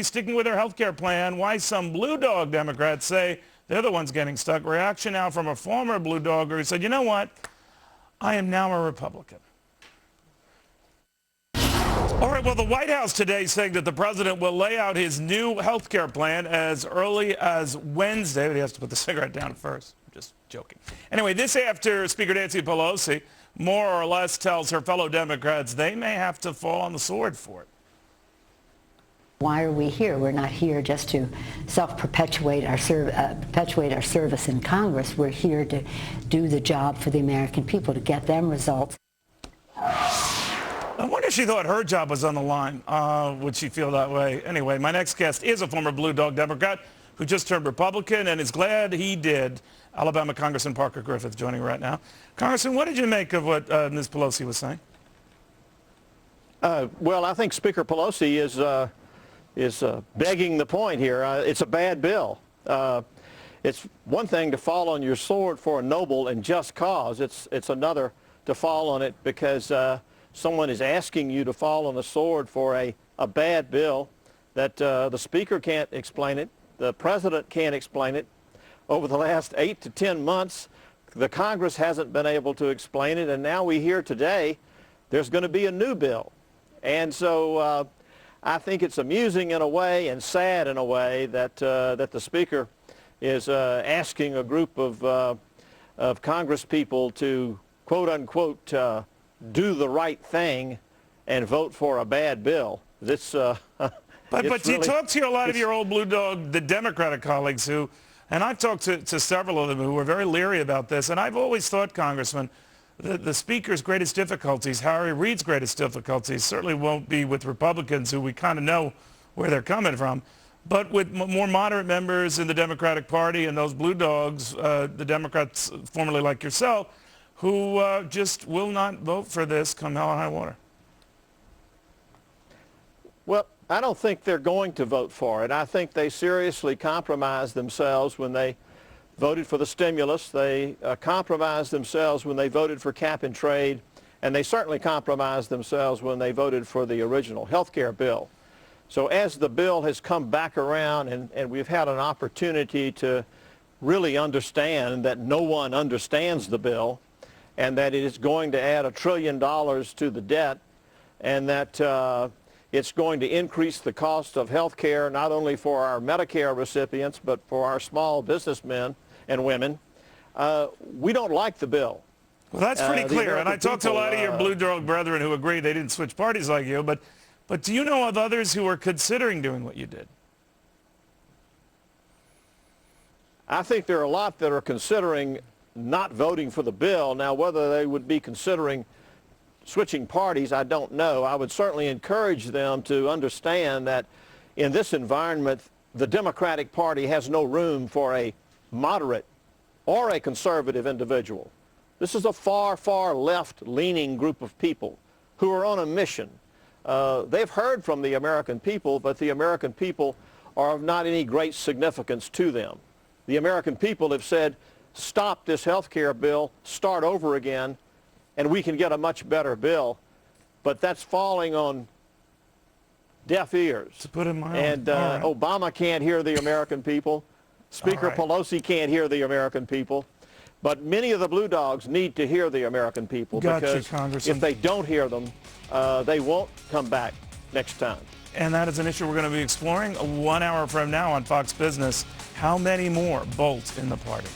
Sticking with their health care plan, why some blue dog Democrats say they're the ones getting stuck. Reaction now from a former blue dogger who said, you know what, I am now a Republican. All right, well, the White House today saying that the president will lay out his new health care plan as early as Wednesday. But he has to put the cigarette down first. I'm just joking. Anyway, this after Speaker Nancy Pelosi more or less tells her fellow Democrats they may have to fall on the sword for it. Why are we here? We're not here just to self-perpetuate our service in Congress. We're here to do the job for the American people, to get them results. I wonder if she thought her job was on the line. Would she feel that way? Anyway, my next guest is a former Blue Dog Democrat who just turned Republican and is glad he did. Alabama Congressman Parker Griffith joining right now. Congressman, what did you make of what Ms. Pelosi was saying? Well, I think Speaker Pelosi is begging the point here. It's a bad bill. It's one thing to fall on your sword for a noble and just cause. It's another to fall on it because someone is asking you to fall on the sword for a bad bill that the Speaker can't explain it, the President can't explain it. Over the last 8 to 10 months, the Congress hasn't been able to explain it, and now we hear today there's going to be a new bill. And so I think it's amusing in a way and sad in a way that the Speaker is asking a group of Congress people to, quote unquote, do the right thing and vote for a bad bill. This, but you talk to a lot of your old Blue Dog, the Democratic colleagues who, and I've talked to several of them who are very leery about this, and I've always thought, Congressman, the Speaker's greatest difficulties, Harry Reid's greatest difficulties, certainly won't be with Republicans who we kind of know where they're coming from, but with more moderate members in the Democratic Party and those Blue Dogs, the Democrats formerly like yourself, who just will not vote for this come hell or high water. Well, I don't think they're going to vote for it. I think they seriously compromised themselves when they voted for the stimulus. They compromised themselves when they voted for cap and trade, and they certainly compromised themselves when they voted for the original health care bill. So as the bill has come back around and we've had an opportunity to really understand that no one understands the bill and that it is going to add $1 trillion to the debt and that it's going to increase the cost of health care not only for our Medicare recipients but for our small businessmen and women, we don't like the bill. Well, that's pretty clear, and I talked to a lot of your Blue Dog brethren who agree they didn't switch parties like you, but do you know of others who are considering doing what you did? I think there are a lot that are considering not voting for the bill. Now, whether they would be considering switching parties, I don't know. I would certainly encourage them to understand that in this environment, the Democratic Party has no room for a moderate or a conservative individual. This is a far, far left-leaning group of people who are on a mission. They've heard from the American people, but the American people are of not any great significance to them. The American people have said, stop this health care bill, start over again, and we can get a much better bill. But that's falling on deaf ears. To put it mildly. And Obama can't hear the American people. Speaker Pelosi can't hear the American people. But many of the Blue Dogs need to hear the American people because if they don't hear them, they won't come back next time. And that is an issue we're going to be exploring 1 hour from now on Fox Business. How many more bolt in the party?